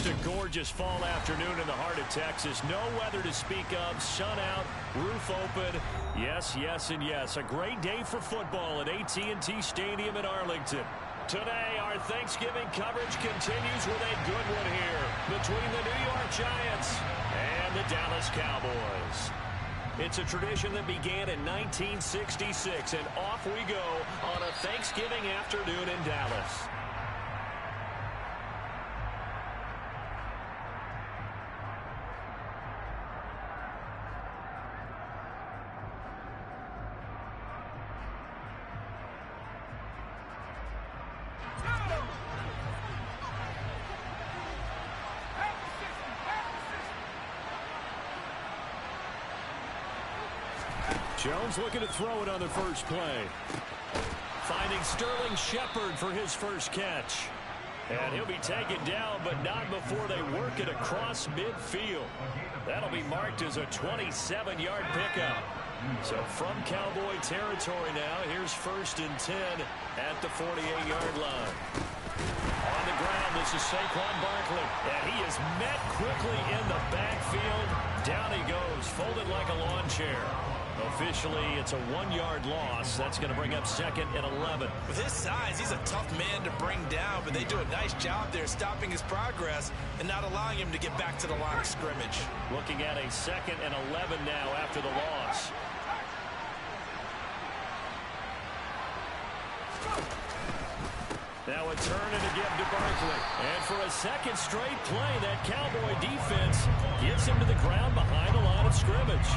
Just a gorgeous fall afternoon in the heart of Texas. No weather to speak of. Sun out, roof open. Yes, yes, and yes. A great day for football at AT&T Stadium in Arlington. Today, our Thanksgiving coverage continues with a good one here between the New York Giants and the Dallas Cowboys. It's a tradition that began in 1966, and off we go on a Thanksgiving afternoon in Dallas. Jones looking to throw it on the first play. Finding Sterling Shepard for his first catch. And he'll be taken down, but not before they work it across midfield. That'll be marked as a 27-yard pickup. So from Cowboy territory now, here's 1st and 10 at the 48-yard line. On the ground, this is Saquon Barkley. And he is met quickly in the backfield. Down he goes, folded like a lawn chair. Officially, it's a 1-yard loss. That's going to bring up 2nd and 11. With his size, he's a tough man to bring down, but they do a nice job there stopping his progress and not allowing him to get back to the line of scrimmage. Looking at a 2nd and 11 now after the loss. Now a turn and a give to Barkley. And for a second straight play, that Cowboy defense gets him to the ground behind the line of scrimmage.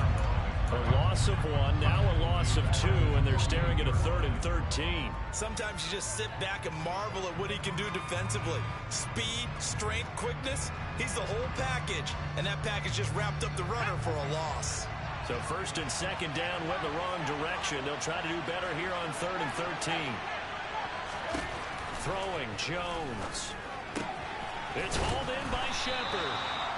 A loss of 1, now a loss of 2, and they're staring at a 3rd and 13. Sometimes you just sit back and marvel at what he can do defensively. Speed, strength, quickness, he's the whole package. And that package just wrapped up the runner for a loss. So 1st and 2nd down went the wrong direction. They'll try to do better here on 3rd and 13. Throwing Jones. It's hauled in by Shepard.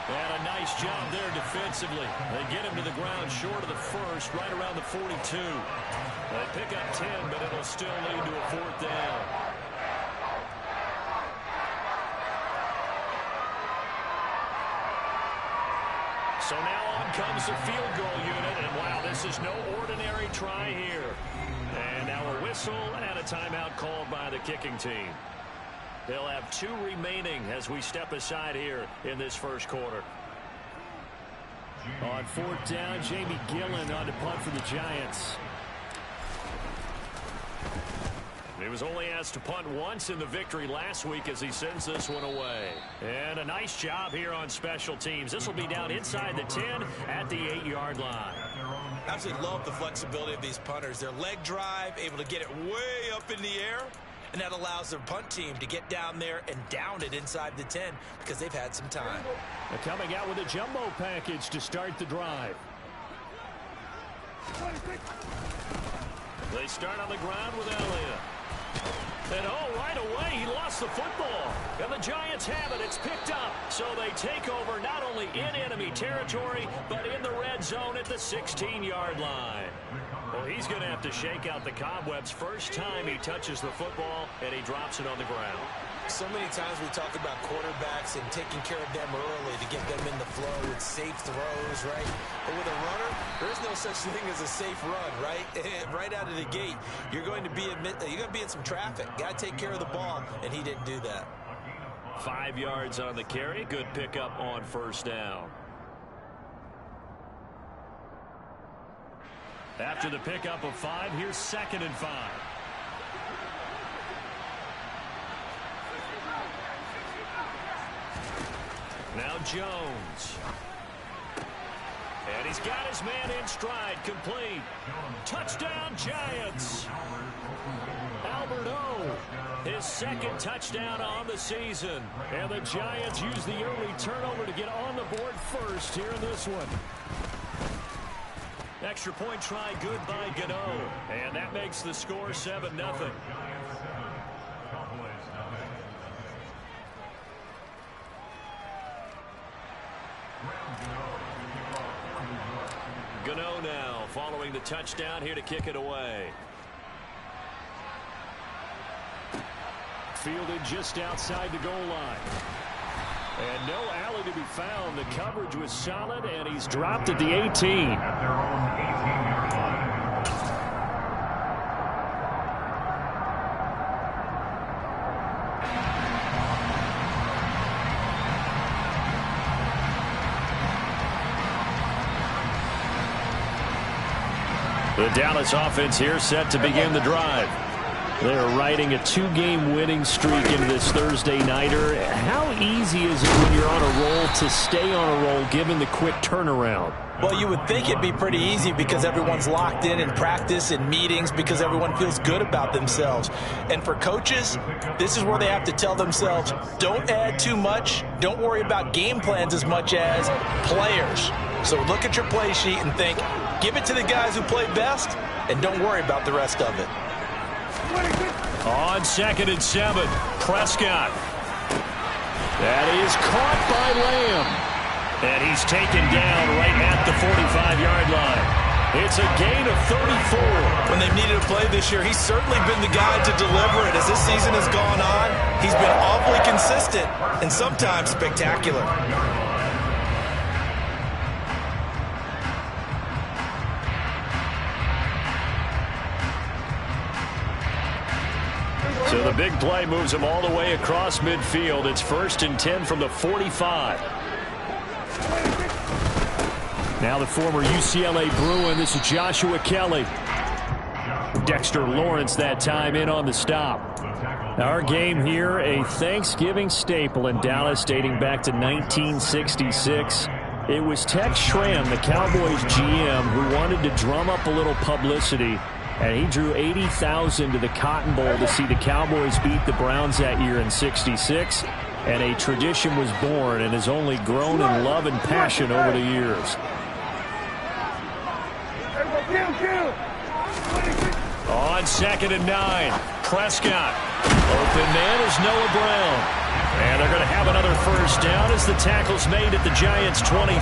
And a nice job there defensively. They get him to the ground short of the first, right around the 42. They pick up 10, but it'll still lead to a 4th down. So now on comes the field goal unit, and wow, this is no ordinary try here. And now a whistle and a timeout called by the kicking team. They'll have 2 remaining as we step aside here in this first quarter. On 4th down, Jamie Gillen on to punt for the Giants. He was only asked to punt once in the victory last week as he sends this one away. And a nice job here on special teams. This will be down inside the 10 at the 8-yard line. Absolutely love the flexibility of these punters. Their leg drive, able to get it way up in the air. And that allows their punt team to get down there and down it inside the 10 because they've had some time. They're coming out with a jumbo package to start the drive. They start on the ground with Elliott. And right away, he lost the football. And the Giants have it. It's picked up. So they take over not only in enemy territory, but in the red zone at the 16-yard line. Well, he's going to have to shake out the cobwebs first time he touches the football, and he drops it on the ground. So many times we talk about quarterbacks and taking care of them early to get them in the flow with safe throws, right? But with a runner, there is no such thing as a safe run, right? Right out of the gate, you're going to be in some traffic. Got to take care of the ball, and he didn't do that. 5 yards on the carry. Good pickup on 1st down. After the pickup of 5, here's 2nd and 5. Now Jones. And he's got his man in stride, complete. Touchdown, Giants. Albert O, his 2nd touchdown on the season. And the Giants use the early turnover to get on the board first here in this one. Extra point try good by Gano. And that makes the score 7-0. Gano now following the touchdown here to kick it away. Fielded just outside the goal line. And no alley to be found. The coverage was solid, and he's dropped at the 18. At their own 18-yard line. The Dallas offense here set to begin the drive. They're riding a 2-game winning streak into this Thursday nighter. How easy is it when you're on a roll to stay on a roll given the quick turnaround? Well, you would think it'd be pretty easy because everyone's locked in practice and meetings because everyone feels good about themselves. And for coaches, this is where they have to tell themselves, don't add too much, don't worry about game plans as much as players. So look at your play sheet and think, give it to the guys who play best, and don't worry about the rest of it. On 2nd and 7, Prescott. That is caught by Lamb. And he's taken down right at the 45-yard line. It's a gain of 34. When they've needed a play this year, he's certainly been the guy to deliver it. As this season has gone on, he's been awfully consistent and sometimes spectacular. So the big play moves him all the way across midfield. It's 1st and 10 from the 45. Now the former UCLA Bruin. This is Joshua Kelly. Dexter Lawrence that time in on the stop. Our game here, a Thanksgiving staple in Dallas dating back to 1966. It was Tex Schramm, the Cowboys GM, who wanted to drum up a little publicity. And he drew 80,000 to the Cotton Bowl to see the Cowboys beat the Browns that year in '66. And a tradition was born and has only grown in love and passion over the years. On 2nd and 9, Prescott. Open man is Noah Brown. And they're going to have another first down as the tackle's made at the Giants' 23.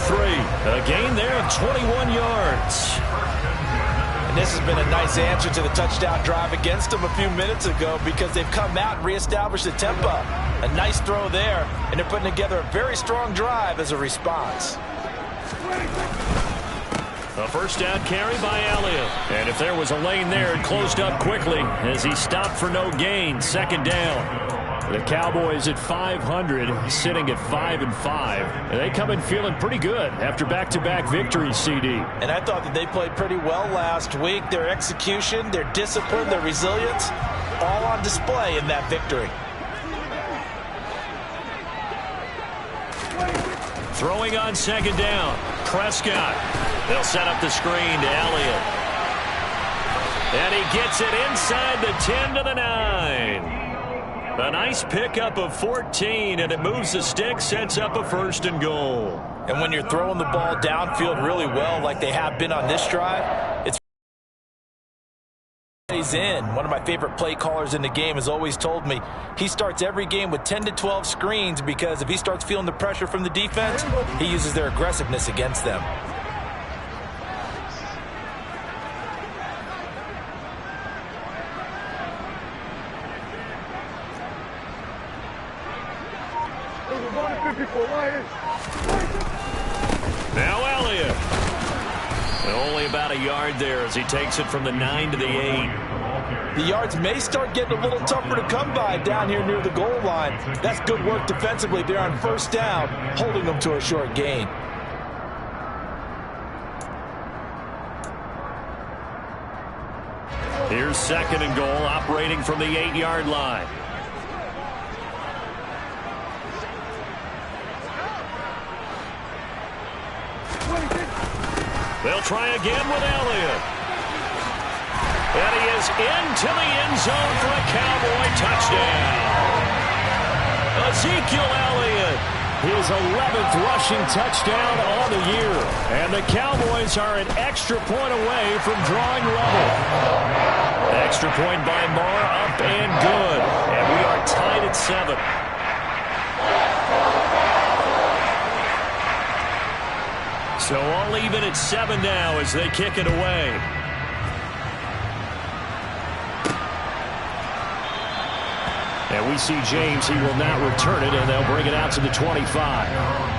A gain there of 21 yards. And this has been a nice answer to the touchdown drive against them a few minutes ago because they've come out and reestablished the tempo. A nice throw there, and they're putting together a very strong drive as a response. A first down carry by Elliott. And if there was a lane there, it closed up quickly as he stopped for no gain. 2nd down. The Cowboys at 500, sitting at 5-5. And they come in feeling pretty good after back-to-back victories, CD. And I thought that they played pretty well last week. Their execution, their discipline, their resilience, all on display in that victory. Throwing on 2nd down, Prescott. They'll set up the screen to Elliott. And he gets it inside the 10 to the 9. A nice pickup of 14, and it moves the stick, sets up a 1st and goal. And when you're throwing the ball downfield really well like they have been on this drive, it's in. One of my favorite play callers in the game has always told me he starts every game with 10 to 12 screens because if he starts feeling the pressure from the defense, he uses their aggressiveness against them. Now Elliott. Only about a yard there as he takes it from the 9 to the 8. The yards may start getting a little tougher to come by down here near the goal line. That's good work defensively there on 1st down, holding them to a short gain. Here's 2nd and goal, operating from the 8-yard line. They'll try again with Elliott. And he is into the end zone for a Cowboy touchdown. Ezekiel Elliott, his 11th rushing touchdown on the year. And the Cowboys are an extra point away from drawing level. Extra point by Marr, up and good. And we are tied at 7. So all even at 7 now as they kick it away. And we see James. He will not return it, and they'll bring it out to the 25.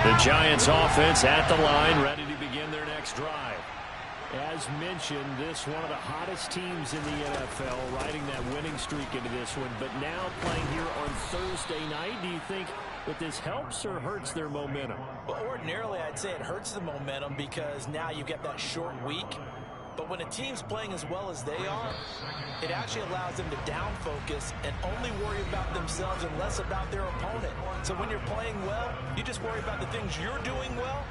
The Giants offense at the line, ready to begin their next drive. As mentioned, this one of the hottest teams in the NFL, riding that winning streak into this one. But now playing here on Thursday night, do you think that this helps or hurts their momentum? Well, ordinarily, I'd say it hurts the momentum because now you get that short week. But when a team's playing as well as they are, it actually allows them to down focus and only worry about themselves and less about their opponent. So when you're playing well, you just worry about the things you're doing well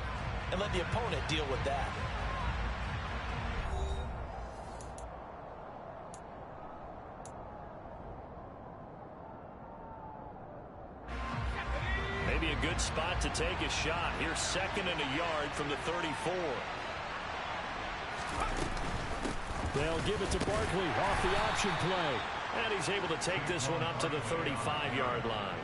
and let the opponent deal with that. Maybe a good spot to take a shot. Here's 2nd and a yard from the 34. They'll give it to Barkley off the option play. And he's able to take this one up to the 35-yard line.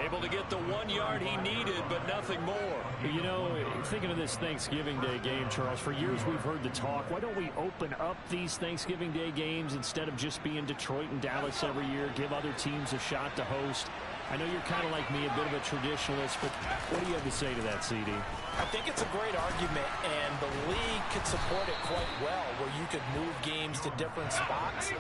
Able to get the 1 yard he needed, but nothing more. You know, thinking of this Thanksgiving Day game, Charles, for years we've heard the talk, why don't we open up these Thanksgiving Day games instead of just being Detroit and Dallas every year, give other teams a shot to host? I know you're kind of like me, a bit of a traditionalist, but what do you have to say to that, CD? I think it's a great argument, and the league could support it quite well, where you could move games to different spots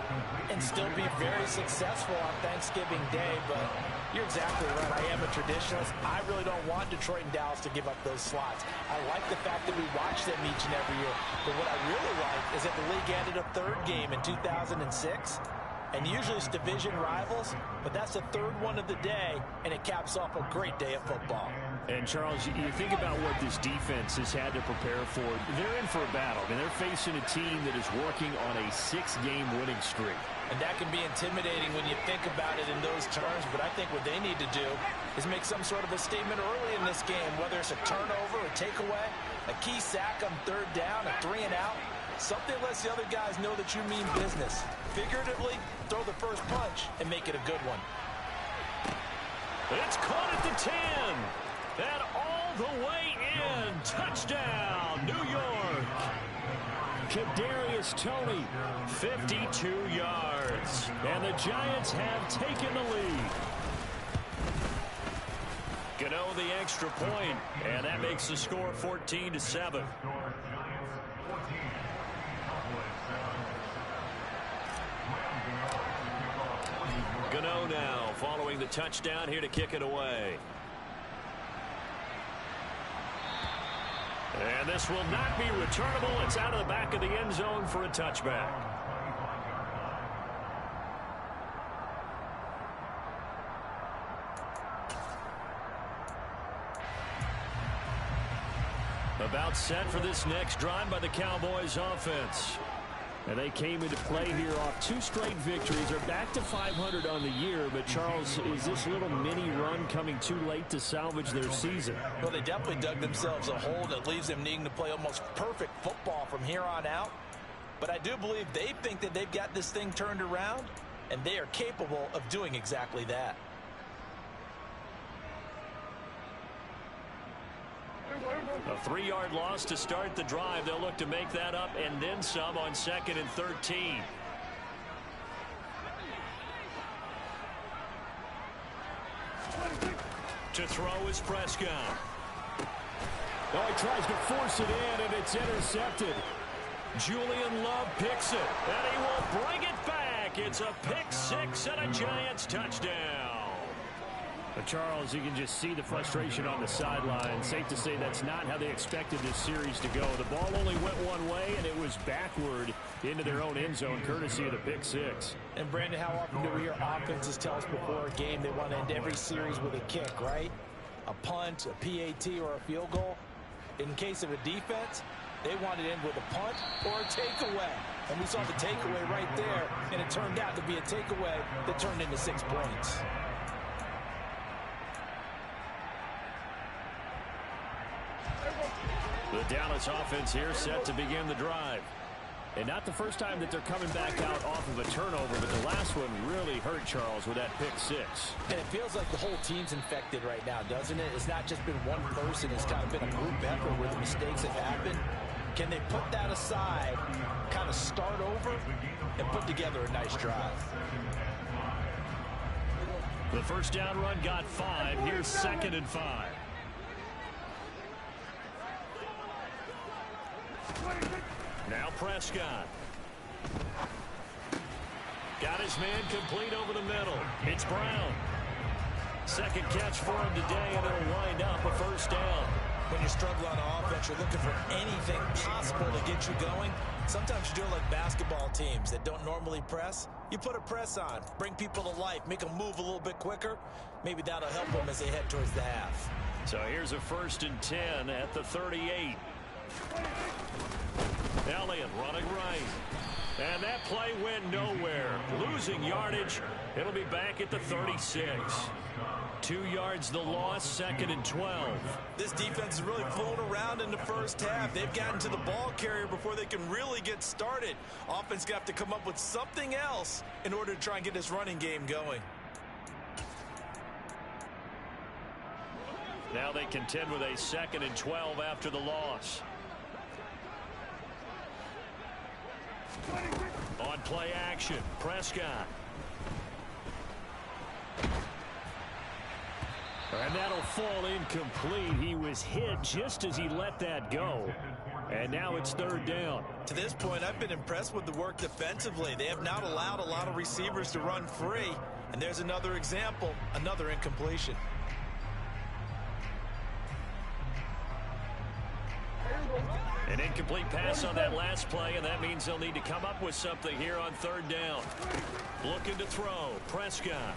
and still be very successful on Thanksgiving Day. But you're exactly right. I am a traditionalist. I really don't want Detroit and Dallas to give up those slots. I like the fact that we watch them each and every year. But what I really like is that the league added a 3rd game in 2006. And usually it's division rivals, but that's the 3rd one of the day, and it caps off a great day of football. And, Charles, you think about what this defense has had to prepare for. They're in for a battle. I mean, they're facing a team that is working on a 6-game winning streak. And that can be intimidating when you think about it in those terms, but I think what they need to do is make some sort of a statement early in this game, whether it's a turnover, a takeaway, a key sack on 3rd down, a 3-and-out. Something lets the other guys know that you mean business. Figuratively, throw the first punch and make it a good one. It's caught at the 10. And all the way in. Touchdown, New York. Kadarius Toney, 52 yards. And the Giants have taken the lead. Gano the extra point, and that makes the score 14-7. Gano now following the touchdown here to kick it away. And this will not be returnable. It's out of the back of the end zone for a touchback. About set for this next drive by the Cowboys offense. And they came into play here off 2 straight victories. They're back to 500 on the year. But, Charles, is this little mini run coming too late to salvage their season? Well, they definitely dug themselves a hole that leaves them needing to play almost perfect football from here on out. But I do believe they think that they've got this thing turned around, and they are capable of doing exactly that. A 3-yard loss to start the drive. They'll look to make that up and then some on 2nd and 13. To throw is Prescott. Oh, he tries to force it in, and it's intercepted. Julian Love picks it, and he will bring it back. It's a pick 6 and a Giants touchdown. But Charles, you can just see the frustration on the sideline. Safe to say that's not how they expected this series to go. The ball only went one way, and it was backward into their own end zone, courtesy of the pick 6. And, Brandon, how often do we hear offenses tell us before a game they want to end every series with a kick, right? A punt, a PAT, or a field goal. In case of a defense, they want to end with a punt or a takeaway. And we saw the takeaway right there, and it turned out to be a takeaway that turned into 6 points. The Dallas offense here set to begin the drive. And not the first time that they're coming back out off of a turnover, but the last one really hurt Charles with that pick six. And it feels like the whole team's infected right now, doesn't it? It's not just been one person. It's kind of been a group effort where the mistakes have happened. Can they put that aside, kind of start over, and put together a nice drive? The first down run got 5. Here's 2nd and 5. Now Prescott. Got his man complete over the middle. It's Brown. Second catch for him today, and it'll wind up a first down. When you struggle on offense, you're looking for anything possible to get you going. Sometimes you do it like basketball teams that don't normally press. You put a press on, bring people to life, make them move a little bit quicker. Maybe that'll help them as they head towards the half. So here's a 1st and 10 at the 38. Elliott running right. And that play went nowhere. Losing yardage. It'll be back at the 36. 2 yards the loss, 2nd and 12. This defense is really flown around in the first half. They've gotten to the ball carrier before they can really get started. Offense got to come up with something else in order to try and get this running game going. Now they contend with a 2nd and 12 after the loss. On play action, Prescott. And that'll fall incomplete. He was hit just as he let that go. And now it's 3rd down. To this point, I've been impressed with the work defensively. They have not allowed a lot of receivers to run free. And there's another example, another incompletion. An incomplete pass on that last play, and that means they'll need to come up with something here on 3rd down. Looking to throw, Prescott.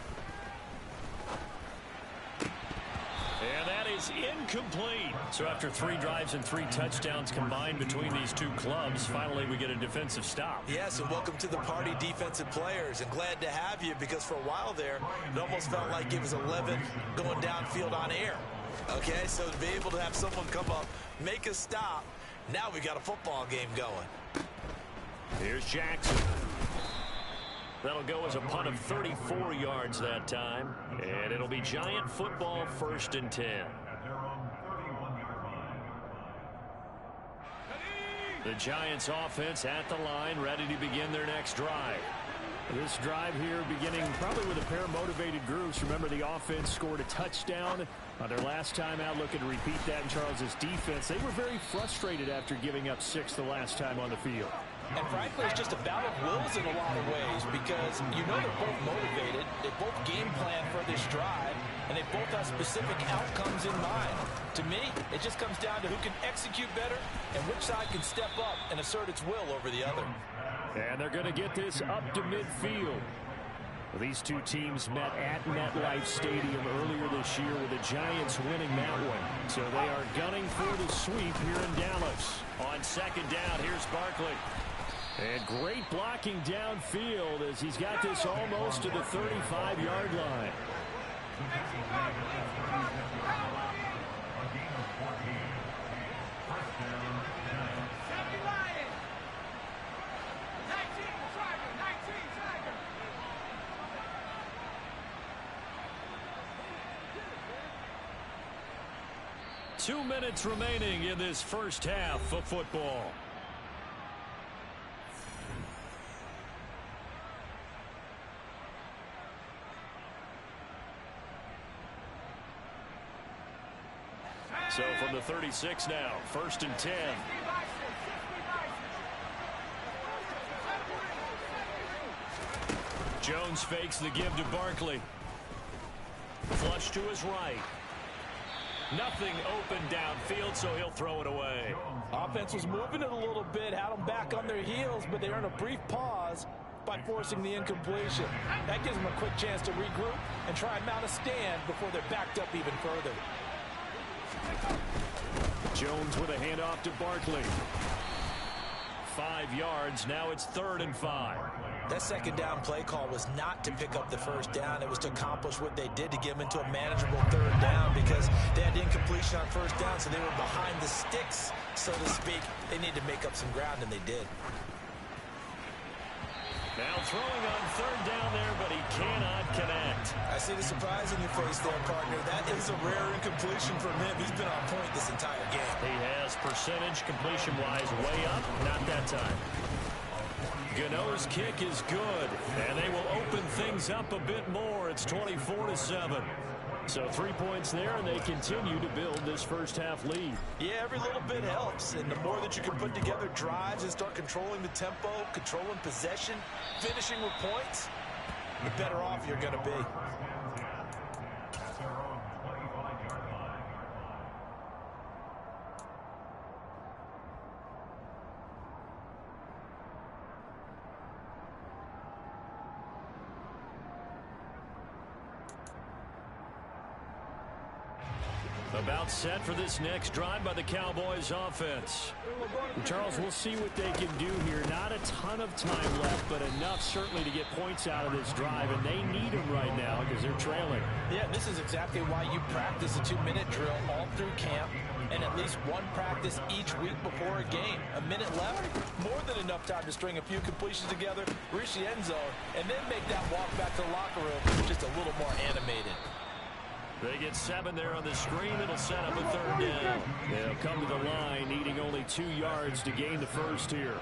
And that is incomplete. So after 3 drives and 3 touchdowns combined between these two clubs, finally we get a defensive stop. Yes, and welcome to the party, defensive players. And glad to have you, because for a while there, it almost felt like it was 11 going downfield on air. Okay, so to be able to have someone come up, make a stop, now we got a football game going. Here's Jackson. That'll go as a punt of 34 yards that time. And it'll be Giant football, 1st and 10. The Giants offense at the line, ready to begin their next drive. This drive here beginning probably with a pair of motivated groups. Remember, the offense scored a touchdown on their last time out. Looking to repeat that in Charles's defense. They were very frustrated after giving up 6 the last time on the field. And frankly, it's just a battle of wills in a lot of ways, because you know they're both motivated. They both game plan for this drive, and they both have specific outcomes in mind. To me, it just comes down to who can execute better and which side can step up and assert its will over the other. And they're going to get this up to midfield. Well, these two teams met at MetLife Stadium earlier this year, with the Giants winning that one. So they are gunning for the sweep here in Dallas. On 2nd down, here's Barkley. And great blocking downfield as he's got this almost to the 35-yard line. Two minutes remaining in this first half of football. So from the 36 now, 1st and 10. Jones fakes the give to Barkley. Flush to his right. Nothing open downfield, so he'll throw it away. Offense was moving it a little bit, had them back on their heels, but they earned a brief pause by forcing the incompletion. That gives them a quick chance to regroup and try and mount a stand before they're backed up even further. Jones with a handoff to Barkley. 5 yards, now it's 3rd and 5. That 2nd down play call was not to pick up the 1st down. It was to accomplish what they did, to get them into a manageable 3rd down, because they had incompletion on 1st down, so they were behind the sticks, so to speak. They needed to make up some ground, and they did. Now throwing on third down there, but he cannot connect. I see the surprise in your face there, partner. That is a rare incompletion from him. He's been on point this entire game. He has percentage completion-wise way up. Not that time. Gano's kick is good, and they will open things up a bit more. It's 24-7. So 3 points there, and they continue to build this first half lead. Yeah, every little bit helps, and the more that you can put together drives and start controlling the tempo, controlling possession, finishing with points, the better off you're going to be. About set for this next drive by the Cowboys offense. Charles, we'll see what they can do here. Not a ton of time left, but enough certainly to get points out of this drive, and they need them right now because they're trailing. Yeah, this is exactly why you practice a 2-minute drill all through camp and at least one practice each week before a game. A minute left, more than enough time to string a few completions together, reach the end zone, and then make that walk back to the locker room just a little more animated. They get 7 there on the screen. It'll set up a third down. They'll come to the line, needing only 2 yards to gain the first here.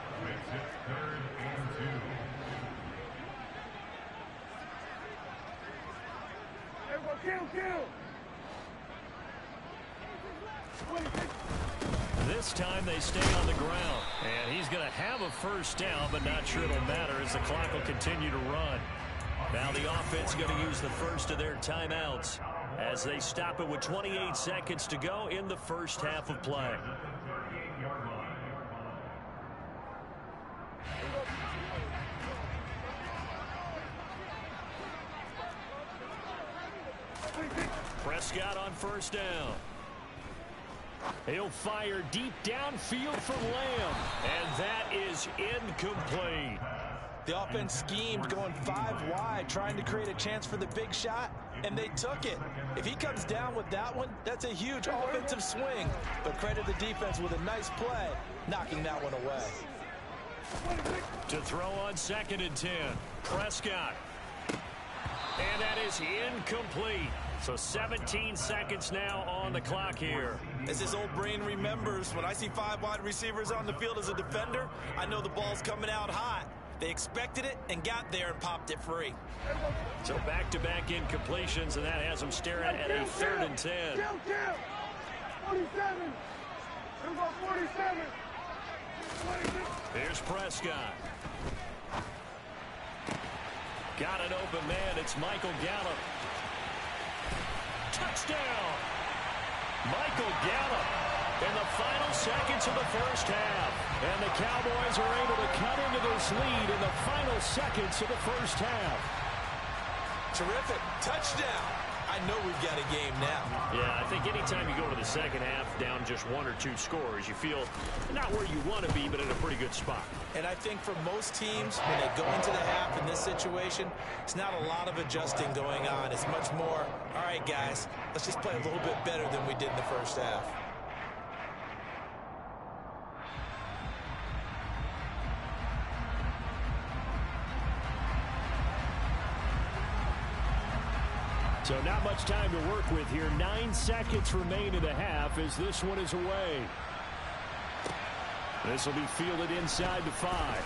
This time they stay on the ground. And he's going to have a first down, but not sure it'll matter as the clock will continue to run. Now the offense going to use the first of their timeouts as they stop it with 28 seconds to go in the first half of play. Prescott on first down. He'll fire deep downfield for Lamb, and that is incomplete. The offense schemed going 5 wide, trying to create a chance for the big shot, and they took it. If he comes down with that one, that's a huge offensive swing. But credit the defense with a nice play, knocking that one away. To throw on 2nd and 10, Prescott. And that is incomplete. So 17 seconds now on the clock here. As his old brain remembers, when I see 5 wide receivers on the field as a defender, I know the ball's coming out hot. They expected it and got there and popped it free. So back-to-back incompletions, and that has them staring at a 3rd and 10. 47. 47. Here's Prescott. Got an open man. It's Michael Gallup. Touchdown! Michael Gallup in the final seconds of the first half. And the Cowboys are able to cut into this lead in the final seconds of the first half. Terrific. Touchdown. I know we've got a game now. Yeah, I think anytime you go to the second half down just 1 or 2 scores, you feel not where you want to be, but in a pretty good spot. And I think for most teams, when they go into the half in this situation, it's not a lot of adjusting going on. It's much more, all right, guys, let's just play a little bit better than we did in the first half. So not much time to work with here. 9 seconds remain in the half as this one is away. This will be fielded inside the 5.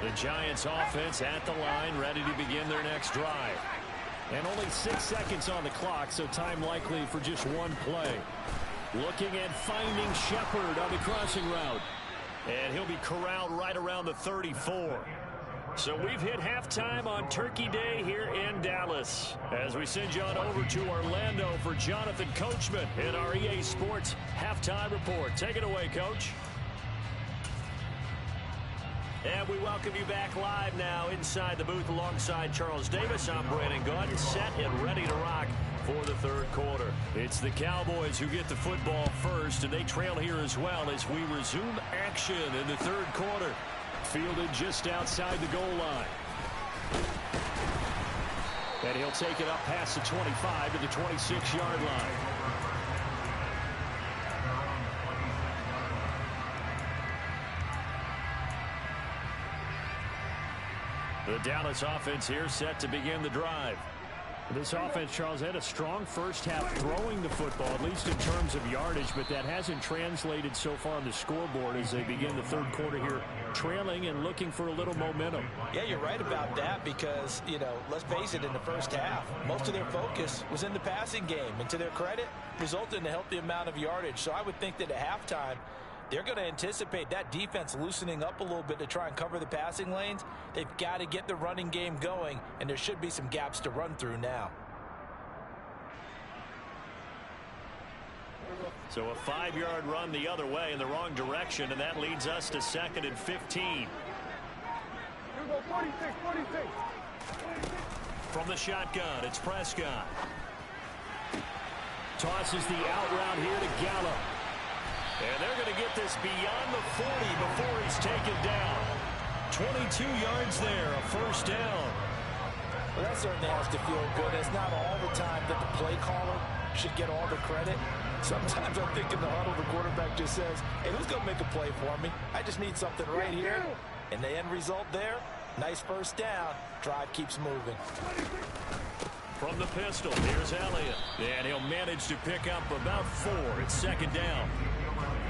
The Giants offense at the line, ready to begin their next drive. And only 6 seconds on the clock, so time likely for just one play. Looking at finding Shepard on the crossing route. And he'll be corralled right around the 34. So we've hit halftime on Turkey Day here in Dallas. As we send you on over to Orlando for Jonathan Coachman in our EA Sports Halftime Report. Take it away, Coach. And we welcome you back live now inside the booth alongside Charles Davis. I'm Brandon Gordon, set and ready to rock for the third quarter. It's the Cowboys who get the football first, and they trail here as well as we resume action in the third quarter. Fielded just outside the goal line. And he'll take it up past the 25 to the 26-yard line. The Dallas offense here set to begin the drive. This offense, Charles, had a strong first half throwing the football, at least in terms of yardage, but that hasn't translated so far on the scoreboard as they begin the third quarter here, trailing and looking for a little momentum. Yeah, you're right about that because, let's face it, in the first half, most of their focus was in the passing game, and to their credit, resulted in a healthy amount of yardage. So I would think that at halftime, they're going to anticipate that defense loosening up a little bit to try and cover the passing lanes. They've got to get the running game going, and there should be some gaps to run through now. So a 5-yard run the other way in the wrong direction, and that leads us to 2nd and 15. From the shotgun, it's Prescott. Tosses the out route here to Gallup. And they're going to get this beyond the 40 before he's taken down. 22 yards there, a first down. Well, that certainly has to feel good. It's not all the time that the play caller should get all the credit. Sometimes I think in the huddle, the quarterback just says, hey, who's going to make a play for me? I just need something right here. And the end result there, nice first down. Drive keeps moving. From the pistol, here's Elliott. And he'll manage to pick up about 4. It's 2nd down.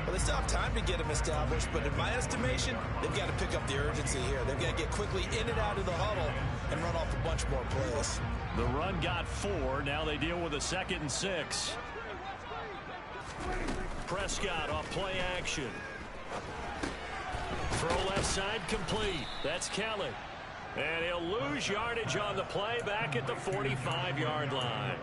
Well, they still have time to get him established, but in my estimation, they've got to pick up the urgency here. They've got to get quickly in and out of the huddle and run off a bunch more plays. The run got 4. Now they deal with a 2nd and 6. Prescott off play action. Throw left side complete. That's Kelly. And he'll lose yardage on the play back at the 45-yard line.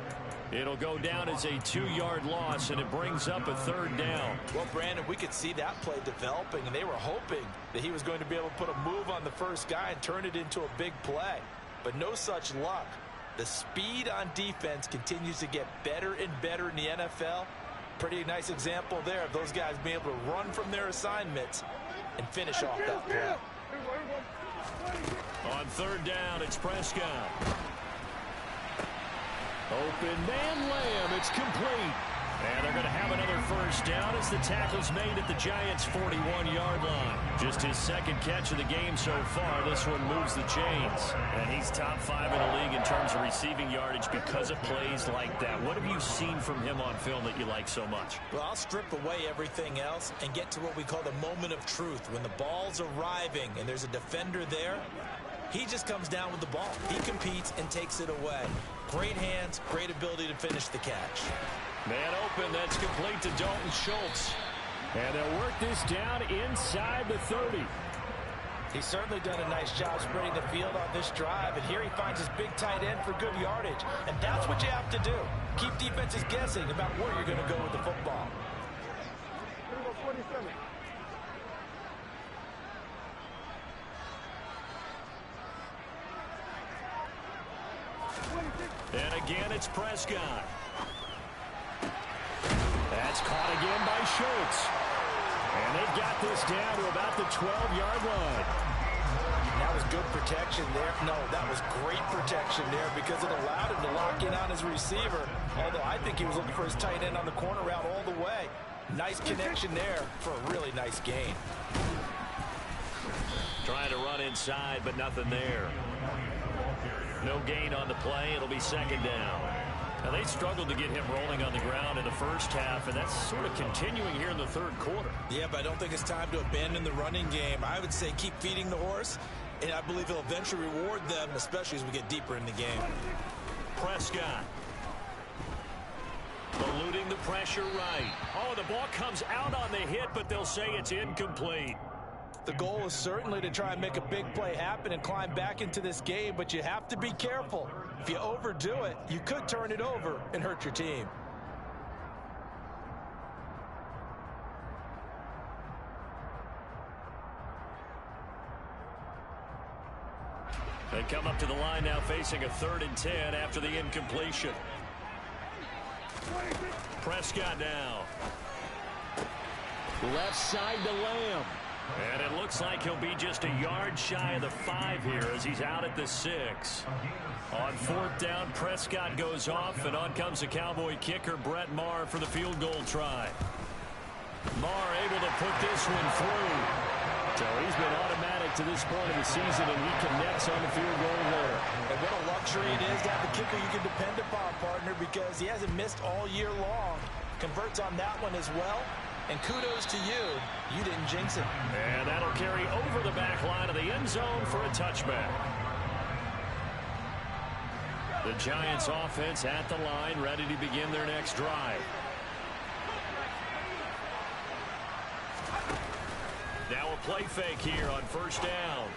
It'll go down as a 2-yard loss, and it brings up a 3rd down. Well, Brandon, we could see that play developing, and they were hoping that he was going to be able to put a move on the first guy and turn it into a big play. But no such luck. The speed on defense continues to get better and better in the NFL. Pretty nice example there of those guys being able to run from their assignments and finish off that play. On 3rd down, it's Prescott. Open man Lamb. It's complete. And they're going to have another first down as the tackle's made at the Giants' 41-yard line. Just his 2nd catch of the game so far. This one moves the chains. And he's top 5 in the league in terms of receiving yardage because of plays like that. What have you seen from him on film that you like so much? Well, I'll strip away everything else and get to what we call the moment of truth. When the ball's arriving and there's a defender there, he just comes down with the ball. He competes and takes it away. Great hands, great ability to finish the catch. Man open, that's complete to Dalton Schultz. And they'll work this down inside the 30. He's certainly done a nice job spreading the field on this drive, and here he finds his big tight end for good yardage. And that's what you have to do. Keep defenses guessing about where you're going to go with the football. And again, it's Prescott. That's caught again by Schultz. And they've got this down to about the 12-yard line. That was good protection there. No, that was great protection there because it allowed him to lock in on his receiver. Although I think he was looking for his tight end on the corner route all the way. Nice connection there for a really nice gain. Trying to run inside, but nothing there. No gain on the play. It'll be 2nd down. Now, they struggled to get him rolling on the ground in the first half, and that's sort of continuing here in the third quarter. Yeah, but I don't think it's time to abandon the running game. I would say keep feeding the horse, and I believe he'll eventually reward them, especially as we get deeper in the game. Prescott. Eluding the pressure right. Oh, the ball comes out on the hit, but they'll say it's incomplete. The goal is certainly to try and make a big play happen and climb back into this game, but you have to be careful. If you overdo it, you could turn it over and hurt your team. They come up to the line now facing a 3rd and 10 after the incompletion. Prescott now. Left side to Lamb. And it looks like he'll be just a yard shy of the 5 here as he's out at the 6. On 4th down, Prescott goes off, and on comes the Cowboy kicker, Brett Maher, for the field goal try. Maher able to put this one through. So he's been automatic to this point of the season, and he connects on the field goal there. And what a luxury it is to have a kicker you can depend upon, partner, because he hasn't missed all year long. Converts on that one as well. And kudos to you. You didn't jinx it. And that'll carry over the back line of the end zone for a touchback. The Giants offense at the line, ready to begin their next drive. Now a play fake here on 1st down.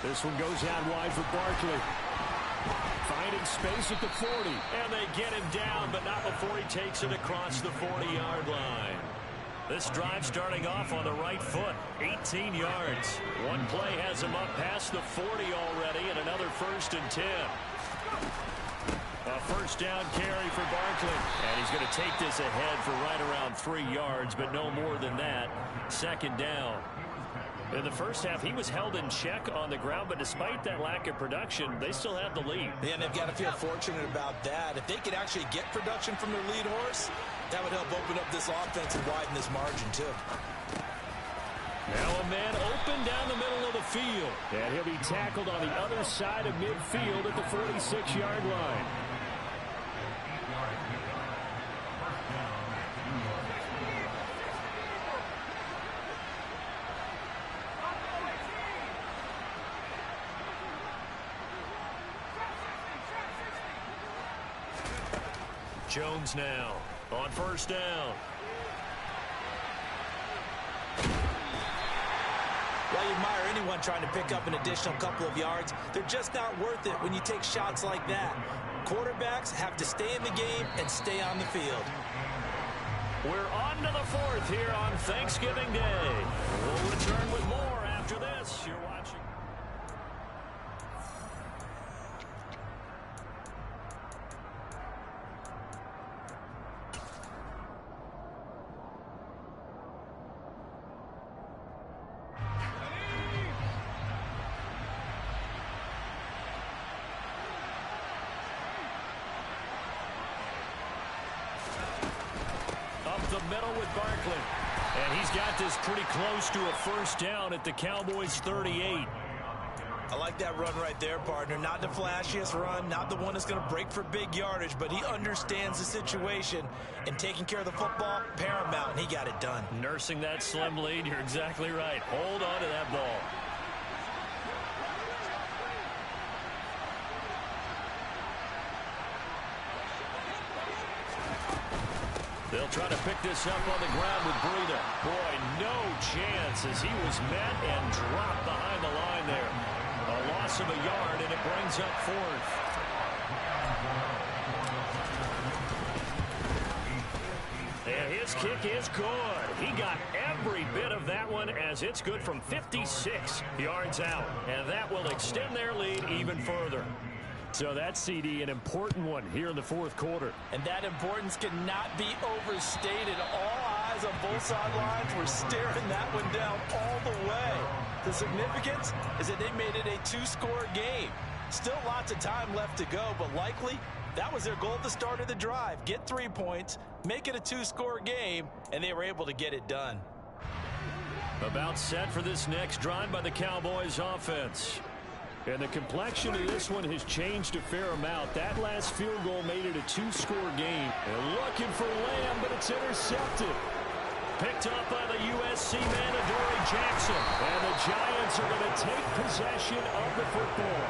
This one goes out wide for Barkley. Finding space at the 40. And they get him down, but not before he takes it across the 40-yard line. This drive starting off on the right foot. 18 yards. One play has him up past the 40 already, and another 1st and 10. A 1st down carry for Barkley. And he's going to take this ahead for right around 3 yards, but no more than that. 2nd down. In the first half, he was held in check on the ground, but despite that lack of production, they still have the lead. Yeah, and they've got to feel fortunate about that. If they could actually get production from their lead horse, that would help open up this offense and widen this margin, too. Now a man open down the middle of the field. And he'll be tackled on the other side of midfield at the 46-yard line. Jones now on 1st down. Well, you admire anyone trying to pick up an additional couple of yards. They're just not worth it when you take shots like that. Quarterbacks have to stay in the game and stay on the field. We're on to the 4th here on Thanksgiving Day. We'll return with more after this. You're watching. The middle with Barkley. And he's got this pretty close to a 1st down at the Cowboys 38. I like that run right there, partner. Not the flashiest run, not the one that's going to break for big yardage, but he understands the situation, and taking care of the football, paramount, and he got it done. Nursing that slim lead, you're exactly right. Hold on to that ball. They'll try to pick this up on the ground with Breida. Boy, no chance as he was met and dropped behind the line there. A loss of a yard, and it brings up 4th. And his kick is good. He got every bit of that one as it's good from 56 yards out. And that will extend their lead even further. So that's, CD, an important one here in the 4th quarter. And that importance cannot be overstated. All eyes on both sidelines were staring that one down all the way. The significance is that they made it a 2-score game. Still lots of time left to go, but likely that was their goal at the start of the drive. Get 3 points, make it a 2-score game, and they were able to get it done. About set for this next drive by the Cowboys offense. And the complexion of this one has changed a fair amount. That last field goal made it a 2-score game. And looking for Lamb, but it's intercepted. Picked up by the USC man, Adoree Jackson. And the Giants are going to take possession of the football.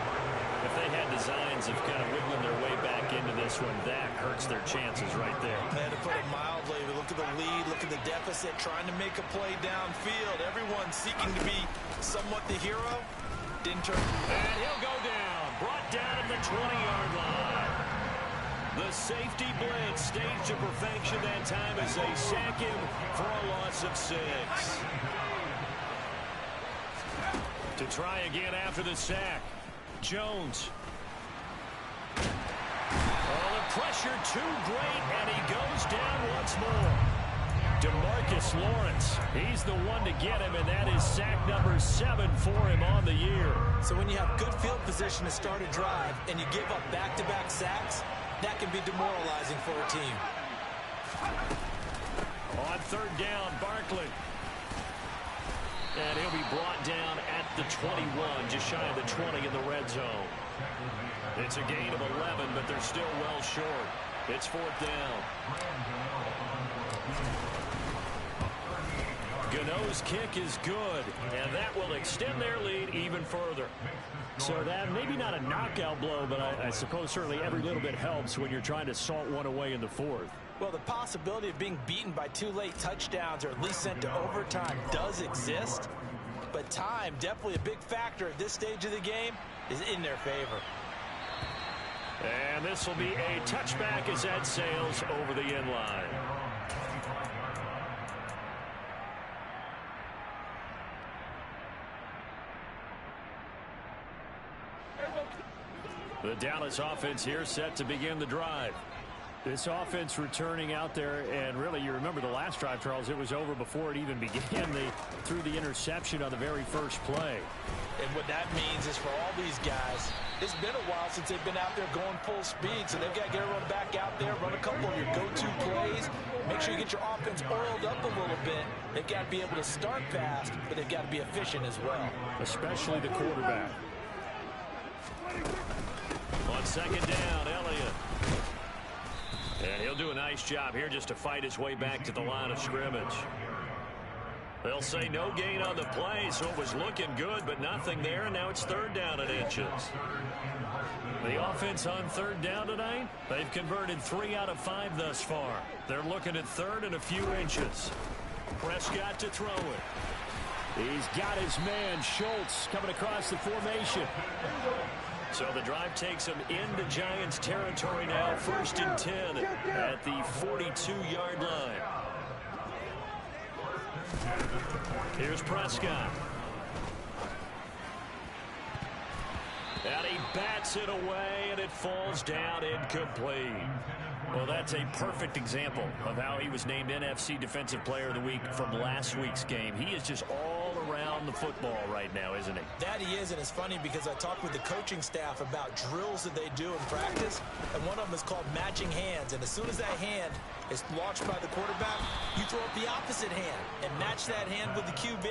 If they had designs of kind of wiggling their way back into this one, that hurts their chances right there. Man, to put it mildly, look at the lead, look at the deficit, trying to make a play downfield. Everyone seeking to be somewhat the hero. Didn't turn. And he'll go down. Brought down at the 20-yard line. The safety blitz staged to perfection that time as they sack him for a loss of 6. To try again after the sack. Jones. Oh, pressure too great, and he goes down once more. DeMarcus Lawrence, he's the one to get him, and that is sack number 7 for him on the year. So when you have good field position to start a drive and you give up back-to-back sacks, that can be demoralizing for a team. On third down, Barkley. And he'll be brought down at the 21, just shy of the 20 in the red zone. It's a gain of 11, but they're still well short. It's fourth down. Gano's kick is good, and that will extend their lead even further. So that maybe not a knockout blow, but I suppose certainly every little bit helps when you're trying to salt one away in the fourth. Well, the possibility of being beaten by 2 late touchdowns or at least sent to overtime does exist. But time, definitely a big factor at this stage of the game, is in their favor. And this will be a touchback as that sails over the end line. The Dallas offense here set to begin the drive. This offense returning out there, and really you remember the last drive, Charles, it was over before it even began. They threw the interception on the very first play. And what that means is for all these guys, it's been a while since they've been out there going full speed, so they've got to get everyone back out there, run a couple of your go-to plays, make sure you get your offense oiled up a little bit. They've got to be able to start fast, but they've got to be efficient as well. Especially the quarterback. On second down, Elliott. And he'll do a nice job here just to fight his way back to the line of scrimmage. They'll say no gain on the play, so it was looking good, but nothing there, and now it's third down and inches. The offense on third down tonight, they've converted 3 out of 5 thus far. They're looking at third and a few inches. Prescott to throw it. He's got his man, Schultz, coming across the formation. So the drive takes him into Giants territory now, 1st and 10 at the 42-yard line. Here's Prescott. And he bats it away, and it falls down incomplete. Well, that's a perfect example of how he was named NFC Defensive Player of the Week from last week's game. He is just all around the football right now, isn't he? That he is, and it's funny because I talked with the coaching staff about drills that they do in practice, and one of them is called matching hands. And as soon as that hand is launched by the quarterback, you throw up the opposite hand and match that hand with the QB,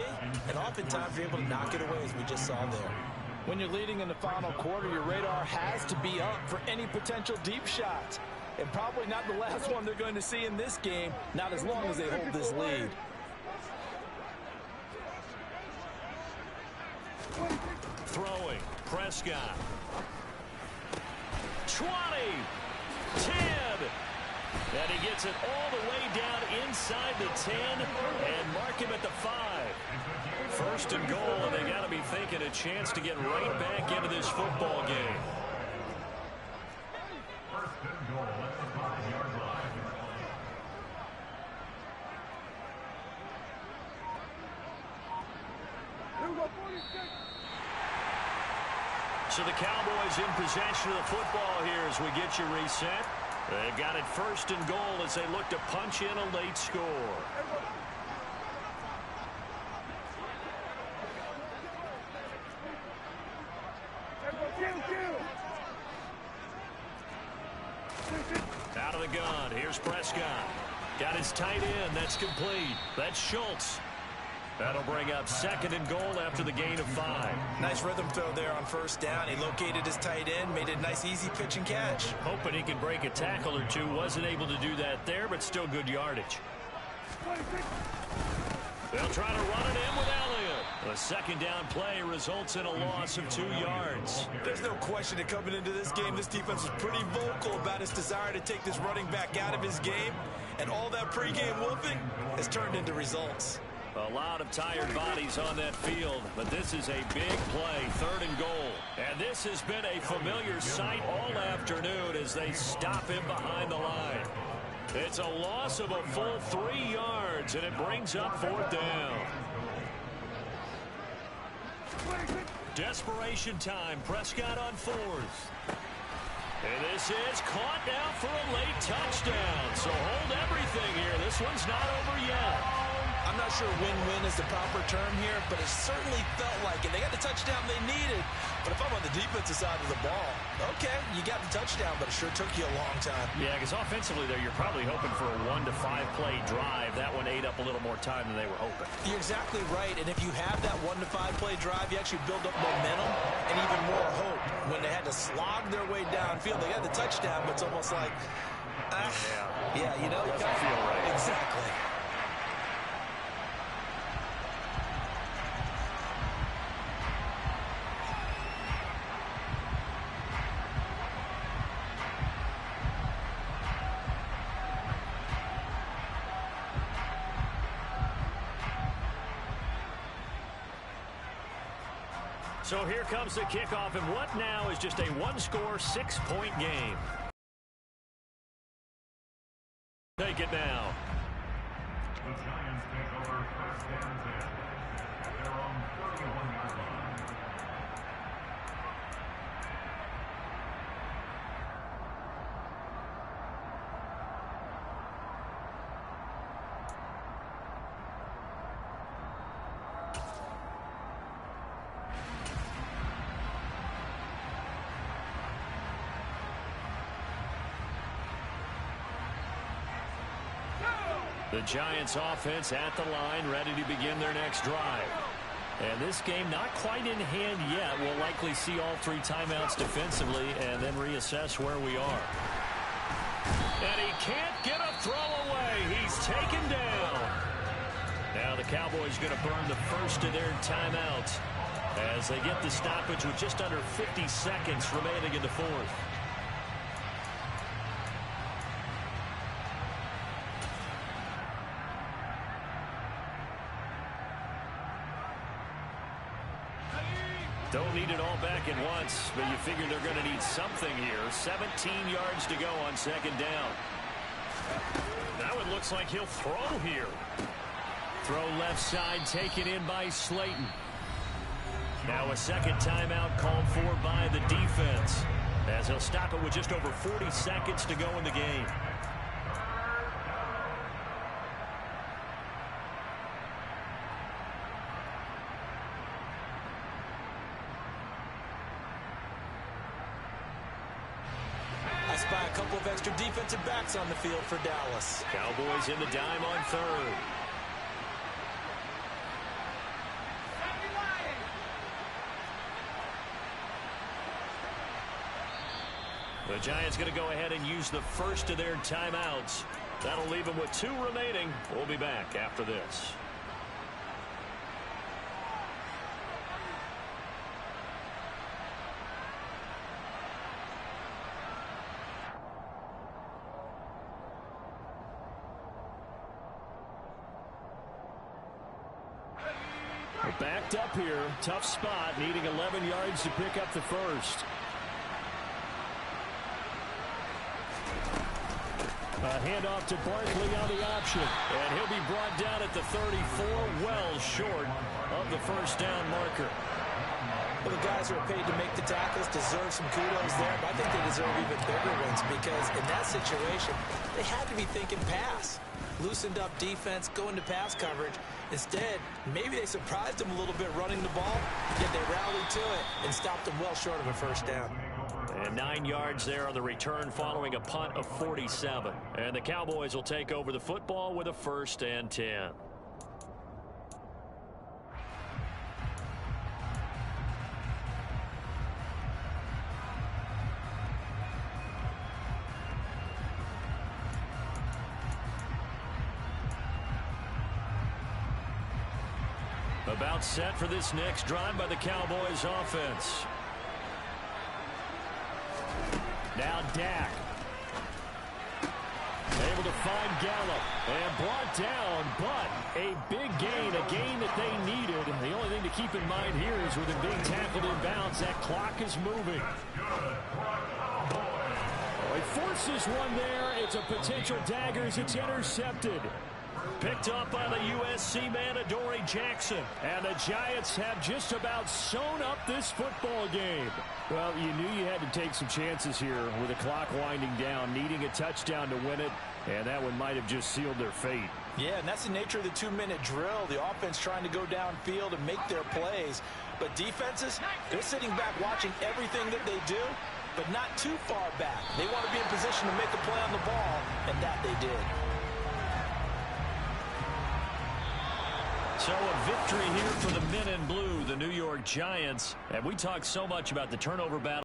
and oftentimes you're able to knock it away, as we just saw there. When you're leading in the final quarter, your radar has to be up for any potential deep shots. And probably not the last one they're going to see in this game, not as long as they hold this lead. Throwing, Prescott. 20, 10. And he gets it all the way down inside the 10 and mark him at the 5. 1st and goal, and they got to be thinking a chance to get right back into this football game. So the Cowboys in possession of the football here as we get you reset. They've got it 1st and goal as they look to punch in a late score. Out of the gun. Here's Prescott. Got his tight end. That's complete. That's Schultz. That'll bring up 2nd and goal after the gain of 5. Nice rhythm throw there on 1st down. He located his tight end, made it a nice easy pitch and catch. Hoping he can break a tackle or two. Wasn't able to do that there, but still good yardage. They'll try to run it in with Elliott. A 2nd down play results in a loss of 2 yards. There's no question that coming into this game, this defense was pretty vocal about its desire to take this running back out of his game. And all that pregame whooping has turned into results. A lot of tired bodies on that field, but this is a big play, 3rd and goal. And this has been a familiar sight all afternoon as they stop him behind the line. It's a loss of a full 3 yards, and it brings up 4th down. Desperation time. Prescott on 4th. And this is caught now for a late touchdown. So hold everything here. This one's not over yet. I'm not sure win-win is the proper term here, but it certainly felt like it. They got the touchdown they needed. But if I'm on the defensive side of the ball, okay, you got the touchdown, but it sure took you a long time. Yeah, because offensively there, you're probably hoping for a 1 to 5 play drive. That one ate up a little more time than they were hoping. You're exactly right. And if you have that 1 to 5 play drive, you actually build up momentum and even more hope. When they had to slog their way downfield, they got the touchdown, but it's almost like, yeah, you know, you doesn't feel right. Exactly. So here comes the kickoff, and what now is just a one-score, 6-point game. Take it now. The Giants take over first and 10 at their own 31-yard line. The Giants offense at the line, ready to begin their next drive. And this game not quite in hand yet. We'll likely see all 3 timeouts defensively and then reassess where we are. And he can't get a throw away. He's taken down. Now the Cowboys going to burn the first of their timeouts as they get the stoppage with just under 50 seconds remaining in the fourth. Don't need it all back at once, but you figure they're going to need something here. 17 yards to go on second down. Now it looks like he'll throw here. Throw left side taken in by Slayton. Now a second timeout called for by the defense, as he'll stop it with just over 40 seconds to go in the game. I spy a couple of extra defensive backs on the field for Dallas. Cowboys in the dime on third. The Giants going to go ahead and use the first of their timeouts. That'll leave them with 2 remaining. We'll be back after this. Backed up here. Tough spot. Needing 11 yards to pick up the first. A handoff to Barkley on the option. And he'll be brought down at the 34, well short of the first down marker. Well, the guys who are paid to make the tackles deserve some kudos there, but I think they deserve even bigger ones because in that situation, they had to be thinking pass. Loosened up defense, going to pass coverage. Instead, maybe they surprised them a little bit running the ball, yet they rallied to it and stopped them well short of a first down. And 9 yards there on the return following a punt of 47. And the Cowboys will take over the football with a 1st and 10. About set for this next drive by the Cowboys offense. Now Dak. Able to find Gallup and brought down, but a big gain, a gain that they needed. The only thing to keep in mind here is with him being tackled in bounds, that clock is moving. Oh, he forces one there. It's a potential dagger as it's intercepted. Picked up by the USC man, Adoree Jackson. And the Giants have just about sewn up this football game. Well, you knew you had to take some chances here with the clock winding down, needing a touchdown to win it, and that one might have just sealed their fate. Yeah, and that's the nature of the 2-minute drill. The offense trying to go downfield and make their plays. But defenses, they're sitting back watching everything that they do, but not too far back. They want to be in position to make a play on the ball, and that they did. So a victory here for the men in blue, the New York Giants. And we talk so much about the turnover battle.